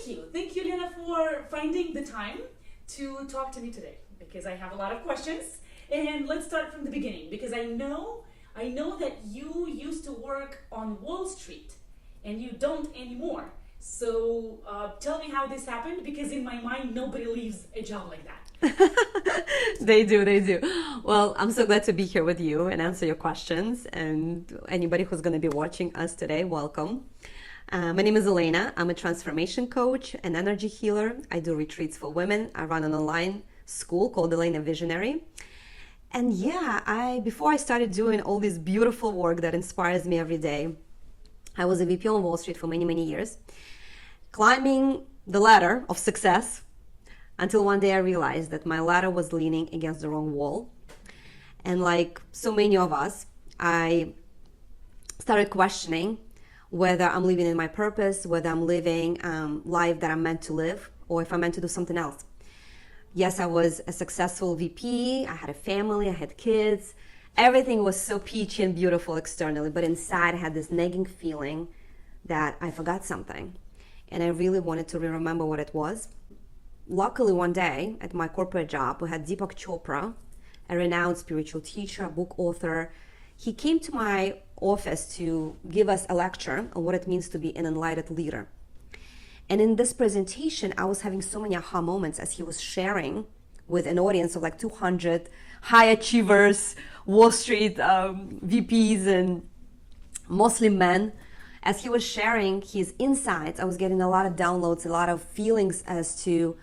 Thank you. Thank you, Lena, for finding the time to talk to me today because I have a lot of questions. And let's start from the beginning because I know that you used to work on Wall Street and you don't anymore. So tell me how this happened because in my mind, nobody leaves a job like that. They do. Well, I'm so glad to be here with you and answer your questions. And anybody who's going to be watching us today, welcome. My name is Elena. I'm a transformation coach and energy healer. I do retreats for women. I run an online school called Elena Visionary. And yeah, before I started doing all this beautiful work that inspires me every day, I was a VP on Wall Street for many, many years, climbing the ladder of success until one day I realized that my ladder was leaning against the wrong wall. And like so many of us, I started questioning whether I'm living in my purpose, whether I'm living life that I'm meant to live, or if I'm meant to do something else. Yes, I was a successful VP. I had a family, I had kids. Everything was so peachy and beautiful externally, but inside I had this nagging feeling that I forgot something. And I really wanted to remember what it was. Luckily, one day at my corporate job, we had Deepak Chopra, a renowned spiritual teacher, book author. He came to my office to give us a lecture on what it means to be an enlightened leader. And in this presentation, I was having so many aha moments as he was sharing with an audience of like 200 high achievers, Wall Street VPs, and mostly men. As he was sharing his insights, I was getting a lot of downloads, a lot of feelings as to,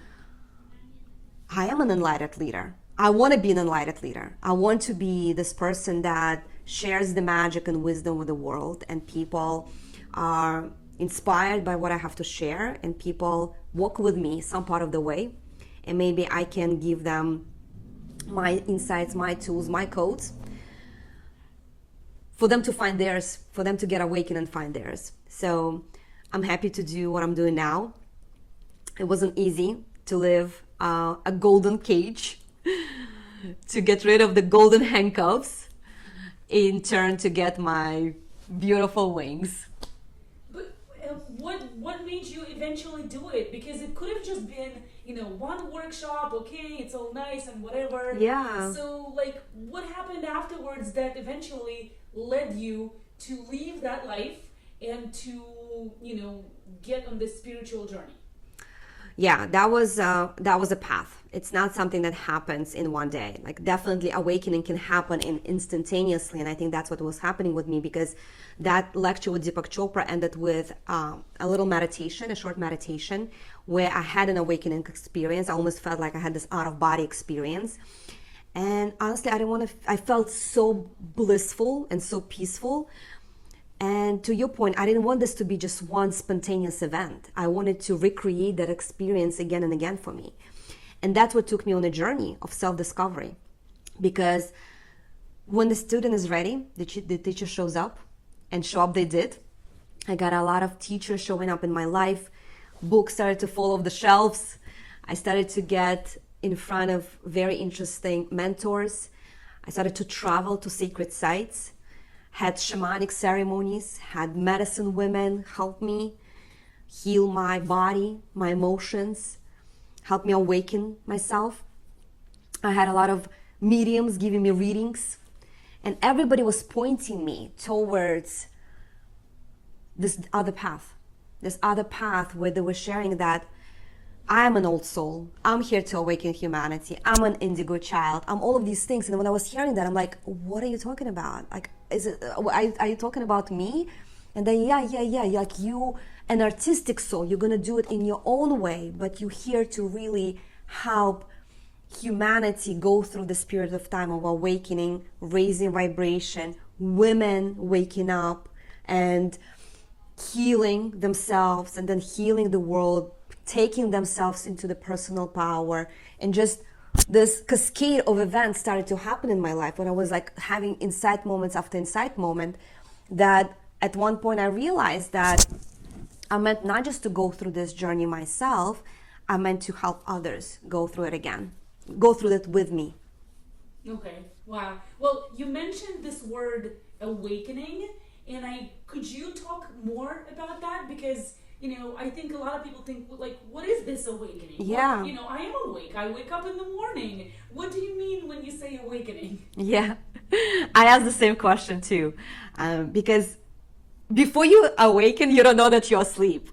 I am an enlightened leader. I want to be an enlightened leader. I want to be this person that shares the magic and wisdom with the world, and people are inspired by what I have to share, and people walk with me some part of the way, and maybe I can give them my insights, my tools, my codes for them to find theirs, for them to get awakened and find theirs. So I'm happy to do what I'm doing now. It wasn't easy to live a golden cage, to get rid of the golden handcuffs, in turn to get my beautiful wings. But what made you eventually do it? Because it could have just been, one workshop, okay, it's all nice and whatever. Yeah. So, like, what happened afterwards that eventually led you to leave that life and to, get on this spiritual journey? Yeah, that was a path. It's not something that happens in one day. Like, definitely awakening can happen instantaneously, and I think that's what was happening with me, because that lecture with Deepak Chopra ended with a little meditation, a short meditation, where I had an awakening experience. I almost felt like I had this out-of-body experience. And honestly, I felt so blissful and so peaceful. And to your point, I didn't want this to be just one spontaneous event. I wanted to recreate that experience again and again for me. And that's what took me on a journey of self-discovery. Because when the student is ready, the teacher shows up, and show up they did. I got a lot of teachers showing up in my life. Books started to fall off the shelves. I started to get in front of very interesting mentors. I started to travel to sacred sites, had shamanic ceremonies, had medicine women help me heal my body, my emotions, help me awaken myself. I had a lot of mediums giving me readings, and everybody was pointing me towards this other path where they were sharing that I'm an old soul. I'm here to awaken humanity. I'm an indigo child. I'm all of these things. And when I was hearing that, I'm like, what are you talking about? Like, are you talking about me? And then, yeah. Like, you, an artistic soul, you're going to do it in your own way, but you're here to really help humanity go through this period of time of awakening, raising vibration, women waking up and healing themselves, and then healing the world, taking themselves into the personal power. And just this cascade of events started to happen in my life when I was like having insight moments after insight moment, that at one point I realized that I meant not just to go through this journey myself, I meant to help others go through it again, go through it with me. Okay, wow. Well, you mentioned this word awakening, and could you talk more about that? Because I think a lot of people think, like, what is this awakening? Yeah. Well, I am awake. I wake up in the morning. What do you mean when you say awakening? Yeah, I asked the same question too, because before you awaken, you don't know that you're asleep.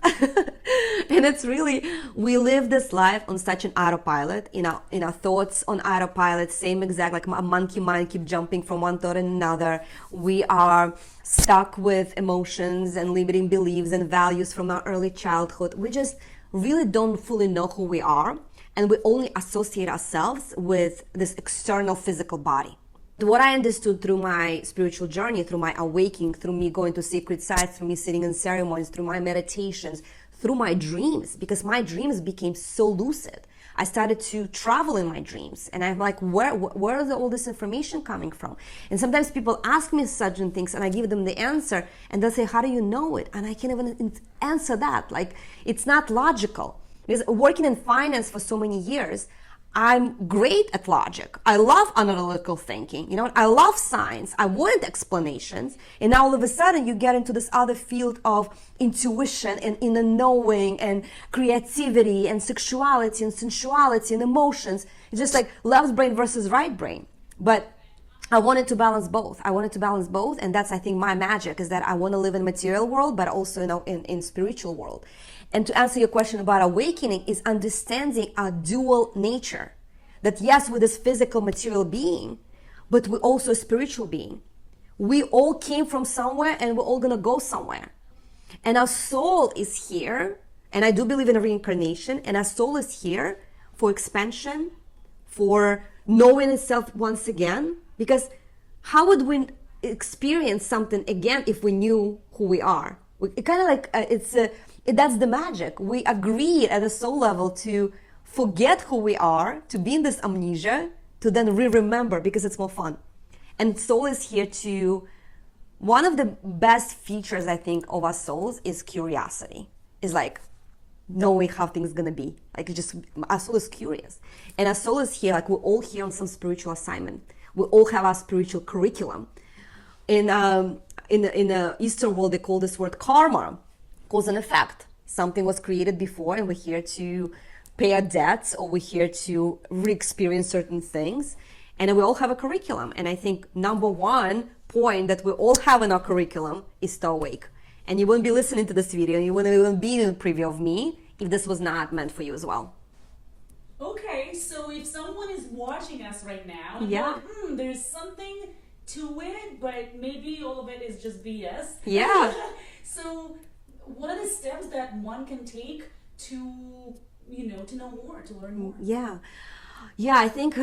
And it's really, we live this life on such an autopilot, in our thoughts on autopilot, same exact, like a monkey mind keep jumping from one thought to another. We are stuck with emotions and limiting beliefs and values from our early childhood. We just really don't fully know who we are, and we only associate ourselves with this external physical body. What I understood through my spiritual journey, through my awakening, through me going to sacred sites, through me sitting in ceremonies, through my meditations, through my dreams, because my dreams became so lucid. I started to travel in my dreams, and I'm like, where is all this information coming from? And sometimes people ask me certain things, and I give them the answer, and they'll say, how do you know it? And I can't even answer that. Like, it's not logical. Because working in finance for so many years, I'm great at logic. I love analytical thinking. I love science. I wanted explanations. And now all of a sudden you get into this other field of intuition and inner knowing and creativity and sexuality and sensuality and emotions. It's just like left brain versus right brain. But I wanted to balance both. And that's, I think, my magic, is that I want to live in material world, but also in spiritual world. And to answer your question about awakening is understanding our dual nature. That yes, we're this physical material being, but we're also a spiritual being. We all came from somewhere, and we're all going to go somewhere. And our soul is here, and I do believe in a reincarnation, and our soul is here for expansion, for knowing itself once again. Because how would we experience something again if we knew who we are? It kind of like, that's the magic. We agreed at a soul level to forget who we are, to be in this amnesia, to then remember, because it's more fun. And soul is here to, one of the best features, I think, of our souls is curiosity. Is like knowing how things gonna be. Like, just, our soul is curious. And our soul is here, like, we're all here on some spiritual assignment. We all have our spiritual curriculum. In the Eastern world, they call this word karma, cause and effect. Something was created before, and we're here to pay our debts, or we're here to re-experience certain things. And we all have a curriculum. And I think number one point that we all have in our curriculum is to awake. And you wouldn't be listening to this video, and you wouldn't even be in a preview of me if this was not meant for you as well. Okay, so if someone is watching us right now, yeah, there's something to it, but maybe all of it is just BS. Yeah. So what are the steps that one can take to know more, to learn more? Yeah, I think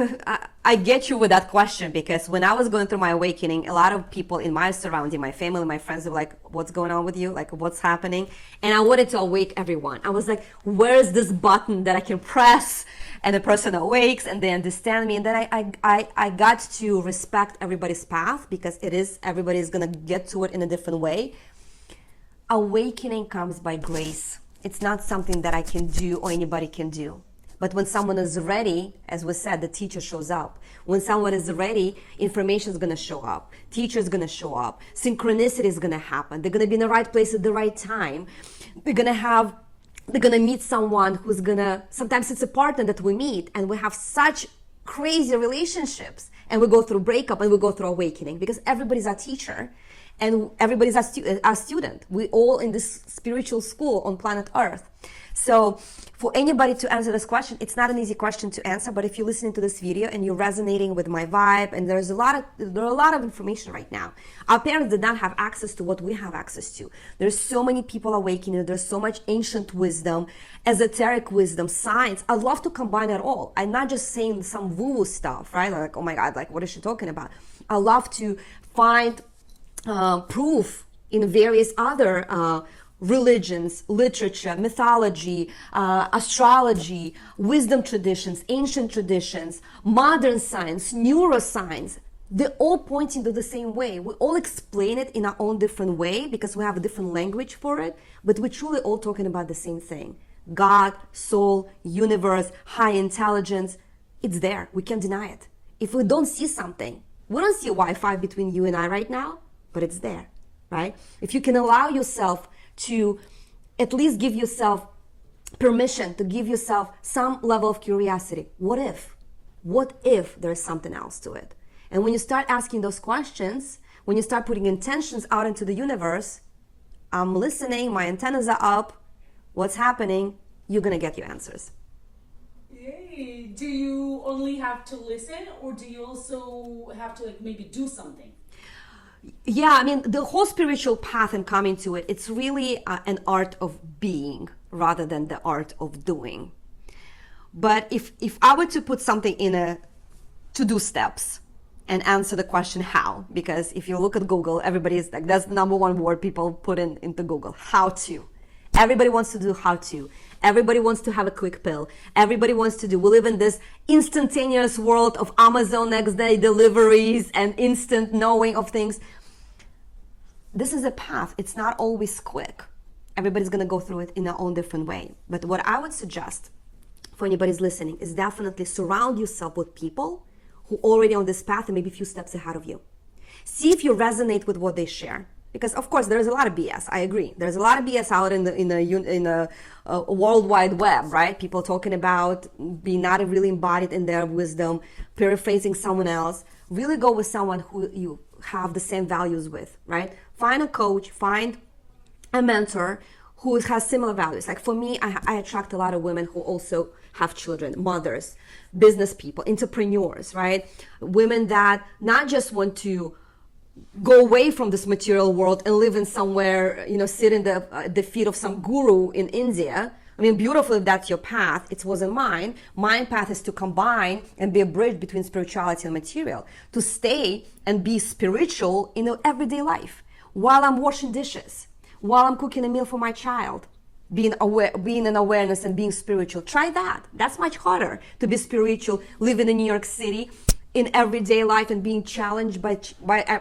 I get you with that question, because when I was going through my awakening, a lot of people in my surrounding, my family, my friends, were like, what's going on with you? Like, what's happening? And I wanted to awake everyone. I was like, where's this button that I can press? And the person awakes and they understand me. And then I got to respect everybody's path, because everybody's going to get to it in a different way. Awakening comes by grace. It's not something that I can do or anybody can do. But when someone is ready, as we said, the teacher shows up. When someone is ready, information is going to show up. Teacher is going to show up. Synchronicity is going to happen. They're going to be in the right place at the right time. They're going to meet someone who's going to, sometimes it's a partner that we meet, and we have such crazy relationships, and we go through breakup and we go through awakening, because everybody's our teacher and everybody's our student. We all in this spiritual school on planet Earth. So for anybody to answer this question, it's not an easy question to answer, but if you're listening to this video and you're resonating with my vibe, and there are a lot of information right now. Our parents did not have access to what we have access to. There's so many people awakening. There's so much ancient wisdom, esoteric wisdom, science. I love to combine it all. I'm not just saying some woo-woo stuff, right? Like, oh my God, like, what is she talking about? I love to find proof in various other religions, literature, mythology, astrology, wisdom traditions, ancient traditions, modern science, neuroscience. They're all pointing to the same way. We all explain it in our own different way because we have a different language for it, but we're truly all talking about the same thing. God, soul, universe, high intelligence. It's there. We can't deny it. If we don't see something, we don't see Wi-Fi between you and I right now, but it's there, right? If you can allow yourself to at least give yourself permission to give yourself some level of curiosity. What if? What if there's something else to it? And when you start asking those questions, when you start putting intentions out into the universe, I'm listening, my antennas are up, what's happening, you're going to get your answers. Yay. Do you only have to listen, or do you also have to maybe do something? Yeah, I mean, the whole spiritual path and coming to it, it's really an art of being rather than the art of doing. But if I were to put something in a to-do steps and answer the question how, because if you look at Google, everybody's like, that's the number one word people put into Google, how to. Everybody wants to do how to. Everybody wants to have a quick pill. Everybody wants to do. We live in this instantaneous world of Amazon next day deliveries and instant knowing of things. This is a path. It's not always quick. Everybody's going to go through it in their own different way. But what I would suggest for anybody's listening is definitely surround yourself with people who are already on this path and maybe a few steps ahead of you. See if you resonate with what they share. Because of course there's a lot of BS. I agree. There's a lot of BS out in the World Wide Web, right? People talking about being not really embodied in their wisdom, paraphrasing someone else. Really go with someone who you have the same values with, right? Find a coach, find a mentor who has similar values. Like for me, I attract a lot of women who also have children, mothers, business people, entrepreneurs, right? Women that not just want to go away from this material world and live in somewhere, sit in the feet of some guru in India. I mean, beautiful if that's your path. It wasn't mine. My path is to combine and be a bridge between spirituality and material, to stay and be spiritual in everyday life while I'm washing dishes, while I'm cooking a meal for my child. Being in awareness and being spiritual. Try that. That's much harder to be spiritual, living in New York City, in everyday life and being challenged by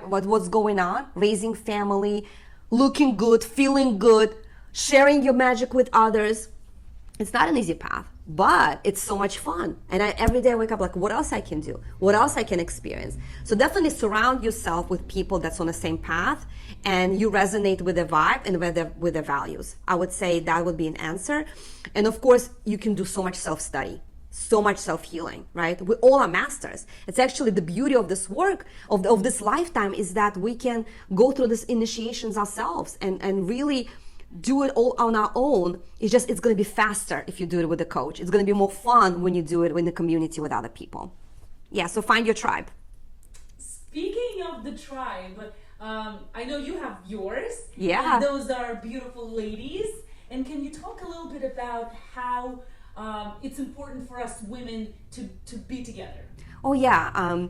what's going on, raising family, looking good, feeling good, sharing your magic with others. It's not an easy path, but it's so much fun. And every day I wake up like, what else I can do? What else I can experience? So definitely surround yourself with people that's on the same path and you resonate with the vibe and with the values. I would say that would be an answer. And of course, you can do so much self-study. So much self-healing, right? We all are masters. It's actually the beauty of this work, of this lifetime, is that we can go through these initiations ourselves and really do it all on our own. It's going to be faster if you do it with a coach. It's going to be more fun when you do it in the community with other people. Yeah, so find your tribe. Speaking of the tribe, I know you have yours. Yeah. And those are beautiful ladies. And can you talk a little bit about how it's important for us women to be together? Oh yeah.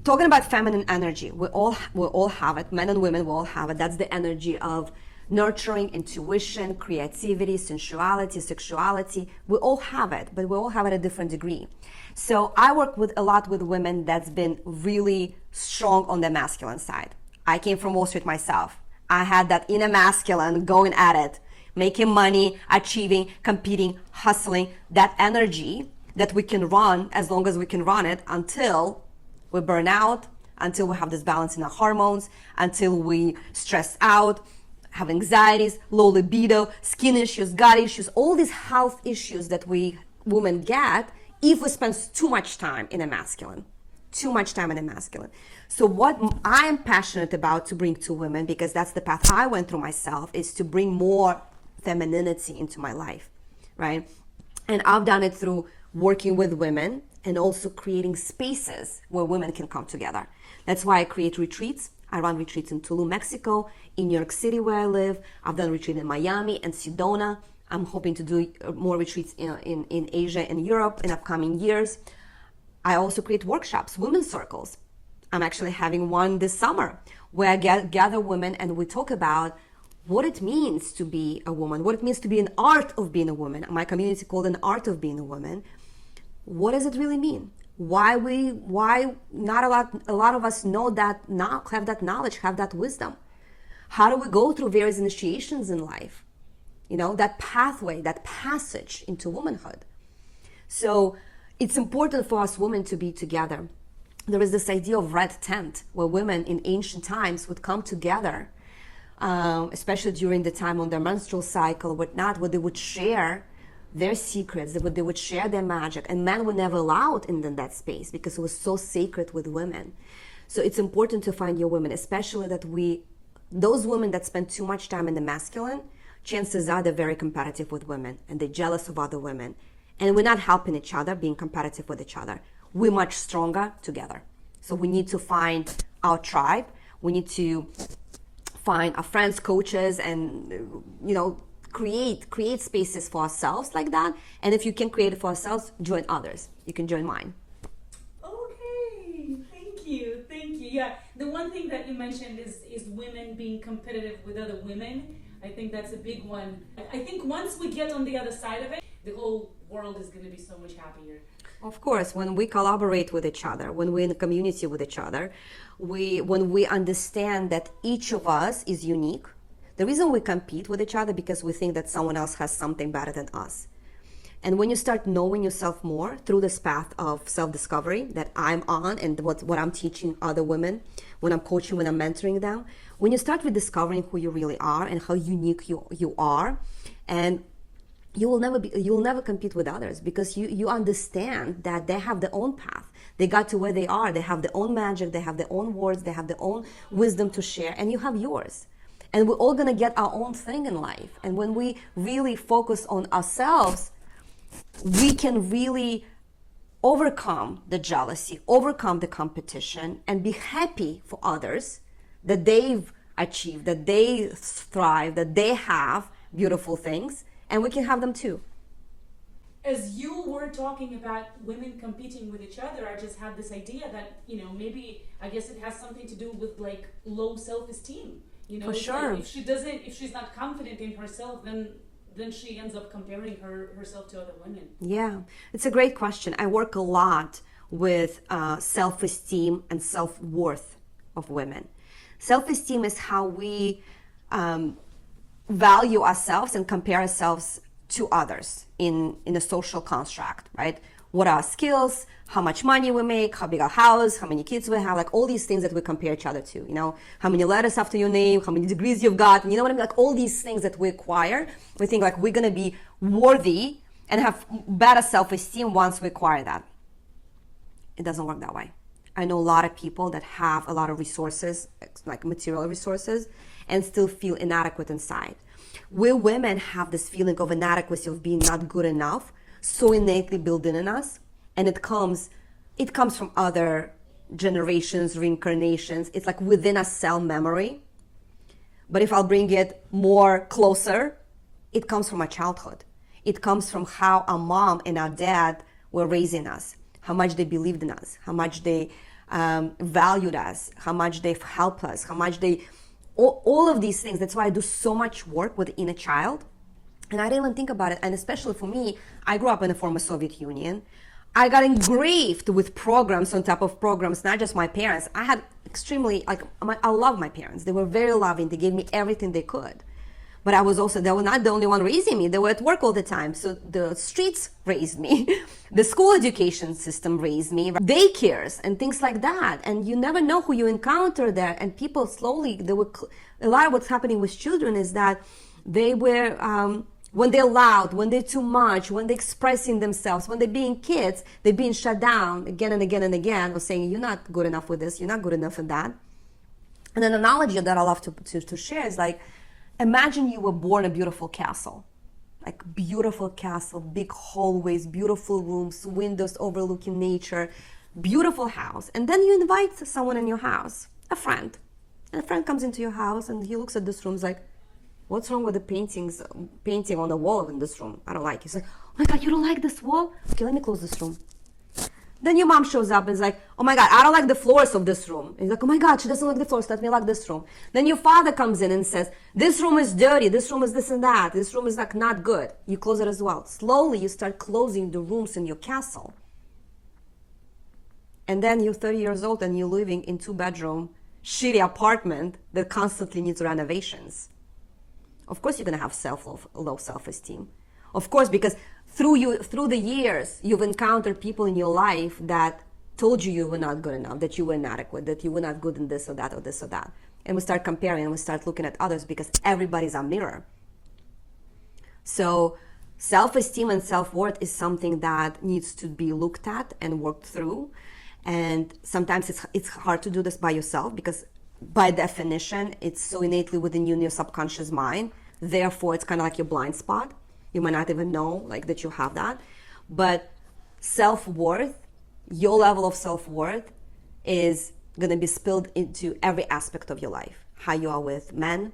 Talking about feminine energy, we all have it. Men and women, we all have it. That's the energy of nurturing, intuition, creativity, sensuality, sexuality. We all have it, but we all have it at a different degree. So I work a lot with women that's been really strong on the masculine side. I came from Wall Street myself. I had that inner masculine going at it, making money, achieving, competing, hustling, that energy that we can run as long as we can run it until we burn out, until we have this balance in our hormones, until we stress out, have anxieties, low libido, skin issues, gut issues, all these health issues that we women get if we spend too much time in a masculine. Too much time in a masculine. So what I am passionate about to bring to women, because that's the path I went through myself, is to bring more femininity into my life, right? And I've done it through working with women and also creating spaces where women can come together. That's why I create retreats. I run retreats in Tulum, Mexico, in New York City where I live. I've done retreats in Miami and Sedona. I'm hoping to do more retreats in Asia and Europe in upcoming years. I also create workshops, women's circles. I'm actually having one this summer where I gather women and we talk about what it means to be a woman, what it means to be an art of being a woman. My community called an art of being a woman. What does it really mean? Why not a lot of us know that, now have that knowledge, have that wisdom? How do we go through various initiations in life? That pathway, that passage into womanhood. So it's important for us women to be together. There is this idea of red tent where women in ancient times would come together especially during the time on their menstrual cycle or whatnot, where they would share their secrets, they would share their magic, and men were never allowed in that space because it was so sacred with women. So it's important to find your women, especially those women that spend too much time in the masculine, chances are they're very competitive with women and they're jealous of other women. And we're not helping each other, being competitive with each other. We're much stronger together. So we need to find our tribe. We need to find our friends, coaches, and, create spaces for ourselves like that. And if you can create it for ourselves, join others. You can join mine. Okay, thank you. Yeah, the one thing that you mentioned is women being competitive with other women. I think that's a big one. I think once we get on the other side of it, the whole world is going to be so much happier. Of course, when we collaborate with each other, when we're in a community with each other, when we understand that each of us is unique. The reason we compete with each other because we think that someone else has something better than us. And when you start knowing yourself more through this path of self-discovery that I'm on and what I'm teaching other women, when I'm coaching, when I'm mentoring them, when you start rediscovering who you really are and how unique you are, and you will never compete with others because you understand that they have their own path. They got to where they are. They have their own magic. They have their own words. They have their own wisdom to share, and you have yours. And we're all going to get our own thing in life. And when we really focus on ourselves, we can really overcome the jealousy, overcome the competition, and be happy for others that they've achieved, that they thrive, that they have beautiful things, and we can have them too. As you were talking about women competing with each other, I just had this idea that, maybe, I guess it has something to do with like low self-esteem. For sure. Like if she's not confident in herself, then she ends up comparing herself to other women. Yeah, it's a great question. I work a lot with self-esteem and self-worth of women. Self-esteem is how we value ourselves and compare ourselves to others in a social construct, right? What are our skills, how much money we make, how big our house, how many kids we have, like all these things that we compare each other to, how many letters after your name, how many degrees you've got, you know what I mean? Like all these things that we acquire, we think like we're going to be worthy and have better self-esteem once we acquire that. It doesn't work that way. I know a lot of people that have a lot of resources, like material resources, and still feel inadequate inside. We women have this feeling of inadequacy, of being not good enough, so innately built in us, and it comes from other generations, reincarnations. It's like within a cell memory. But if I'll bring it more closer, it comes from our childhood. It comes from how our mom and our dad were raising us, how much they believed in us, how much they valued us, how much they've helped us, how much all of these things. That's why I do so much work with the inner child. And I didn't even think about it. And especially for me, I grew up in the former Soviet Union. I got engraved with programs on top of programs, not just my parents. I had I love my parents. They were very loving. They gave me everything they could. But they were not the only one raising me. They were at work all the time. So the streets raised me. The school education system raised me. Daycares and things like that. And you never know who you encounter there. And people slowly, a lot of what's happening with children is that they were, when they're loud, when they're too much, when they're expressing themselves, when they're being kids, they're being shut down again and again and again, or saying, you're not good enough with this, you're not good enough in that. And an analogy that I love to share is like, imagine you were born in a beautiful castle, like beautiful castle, big hallways, beautiful rooms, windows overlooking nature, beautiful house. And then you invite someone in your house, a friend. And a friend comes into your house and he looks at this room, is like, what's wrong with the painting on the wall in this room? I don't like it. He's like, oh my God, you don't like this wall? Okay, let me close this room. Then your mom shows up and is like, oh my God, I don't like the floors of this room. And he's like, oh my God, she doesn't like the floors, let me like this room. Then your father comes in and says, this room is dirty, this room is this and that, this room is like not good. You close it as well. Slowly you start closing the rooms in your castle. And then you're 30 years old and you're living in 2-bedroom, shitty apartment that constantly needs renovations. Of course you're going to have low self-esteem. Of course, because through the years, you've encountered people in your life that told you were not good enough, that you were inadequate, that you were not good in this or that or this or that. and we start comparing and we start looking at others because everybody's a mirror. So self-esteem and self-worth is something that needs to be looked at and worked through. And sometimes it's hard to do this by yourself because by definition, it's so innately within you in your subconscious mind. Therefore, it's kind of like your blind spot. You might not even know like that you have that. But self-worth, your level of self-worth is going to be spilled into every aspect of your life. How you are with men,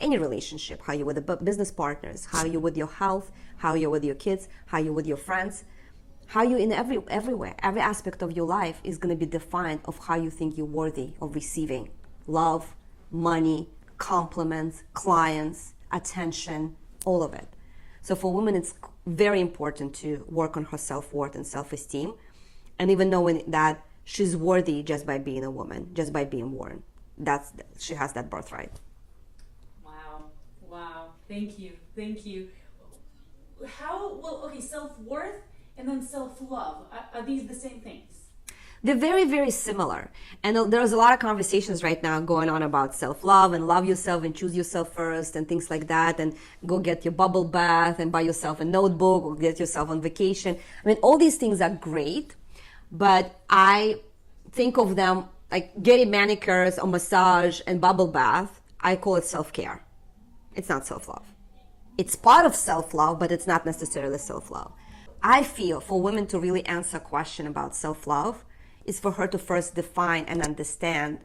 any relationship, how you're with the business partners, how you're with your health, how you're with your kids, how you're with your friends, how you in everywhere. Every aspect of your life is going to be defined of how you think you're worthy of receiving love, money, compliments, clients, attention, all of it. So for women, it's very important to work on her self-worth and self-esteem, and even knowing that she's worthy just by being a woman, just by being born. She has that birthright. Wow. Thank you. Self-worth and then self-love, are these the same things? They're very, very similar. And there's a lot of conversations right now going on about self-love and love yourself and choose yourself first and things like that. And go get your bubble bath and buy yourself a notebook or get yourself on vacation. I mean, all these things are great, but I think of them like getting manicures or massage and bubble bath. I call it self-care. It's not self-love. It's part of self-love, but it's not necessarily self-love. I feel for women to really answer a question about self-love is for her to first define and understand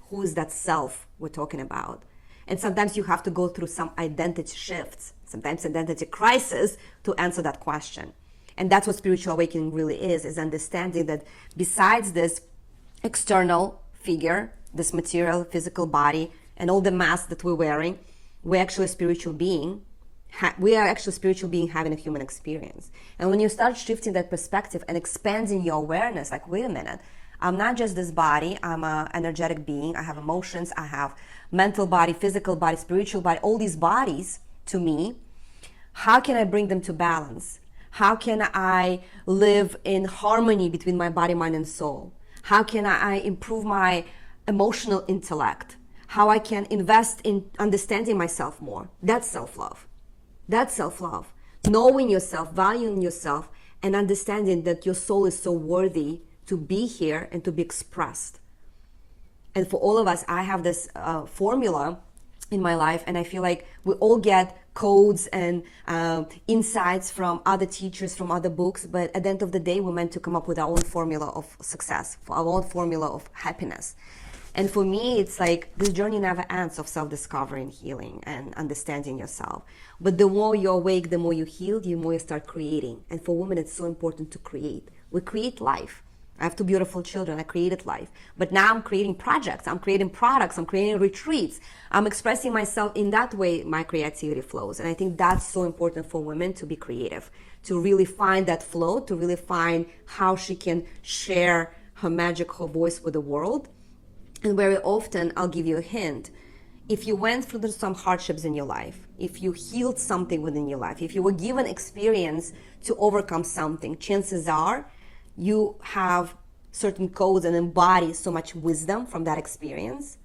who is that self we're talking about. And sometimes you have to go through some identity shifts, sometimes identity crisis to answer that question. And that's what spiritual awakening really is understanding that besides this external figure, this material, physical body, and all the masks that we're wearing, we're actually a spiritual being. We are actually a spiritual being having a human experience. And when you start shifting that perspective and expanding your awareness, like, wait a minute, I'm not just this body, I'm an energetic being, I have emotions, I have mental body, physical body, spiritual body, all these bodies to me. How can I bring them to balance? How can I live in harmony between my body, mind, and soul? How can I improve my emotional intellect? How I can invest in understanding myself more? That's self-love. That's self-love. Knowing yourself, valuing yourself, and understanding that your soul is so worthy to be here and to be expressed. And for all of us, I have this formula in my life, and I feel like we all get codes and insights from other teachers, from other books, but at the end of the day, we're meant to come up with our own formula of success, for our own formula of happiness. And for me, it's like this journey never ends of self-discovery and healing and understanding yourself. But the more you're awake, the more you heal, the more you start creating. And for women, it's so important to create. We create life. I have 2 beautiful children. I created life. But now I'm creating projects. I'm creating products. I'm creating retreats. I'm expressing myself in that way. My creativity flows. And I think that's so important for women to be creative, to really find that flow, to really find how she can share her magic, her voice with the world. And very often, I'll give you a hint. If you went through some hardships in your life, if you healed something within your life, if you were given experience to overcome something, chances are you have certain codes and embody so much wisdom from that experience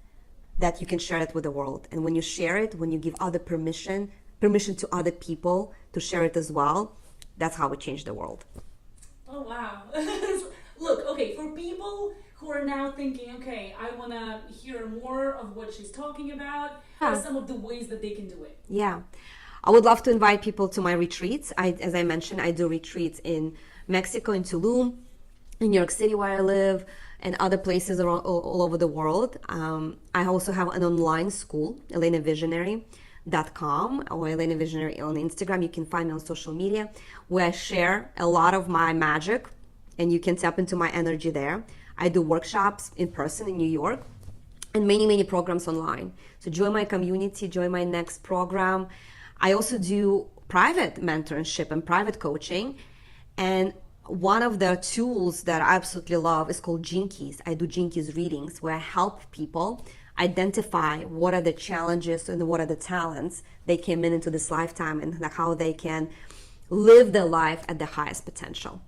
that you can share it with the world. And when you share it, when you give other permission to other people to share it as well, that's how we change the world. Oh, wow. Look, okay, for people who are now thinking, okay, I want to hear more of what she's talking about, what are some of the ways that they can do it? Yeah. I would love to invite people to my retreats. As I mentioned, I do retreats in Mexico, in Tulum, in New York City where I live, and other places around all over the world. I also have an online school, elenavisionary.com or Elena Visionary on Instagram. You can find me on social media where I share a lot of my magic, and you can tap into my energy there. I do workshops in person in New York and many, many programs online. So join my community, join my next program. I also do private mentorship and private coaching. And one of the tools that I absolutely love is called Gene Keys. I do Gene Keys readings where I help people identify what are the challenges and what are the talents they came into this lifetime and how they can live their life at the highest potential.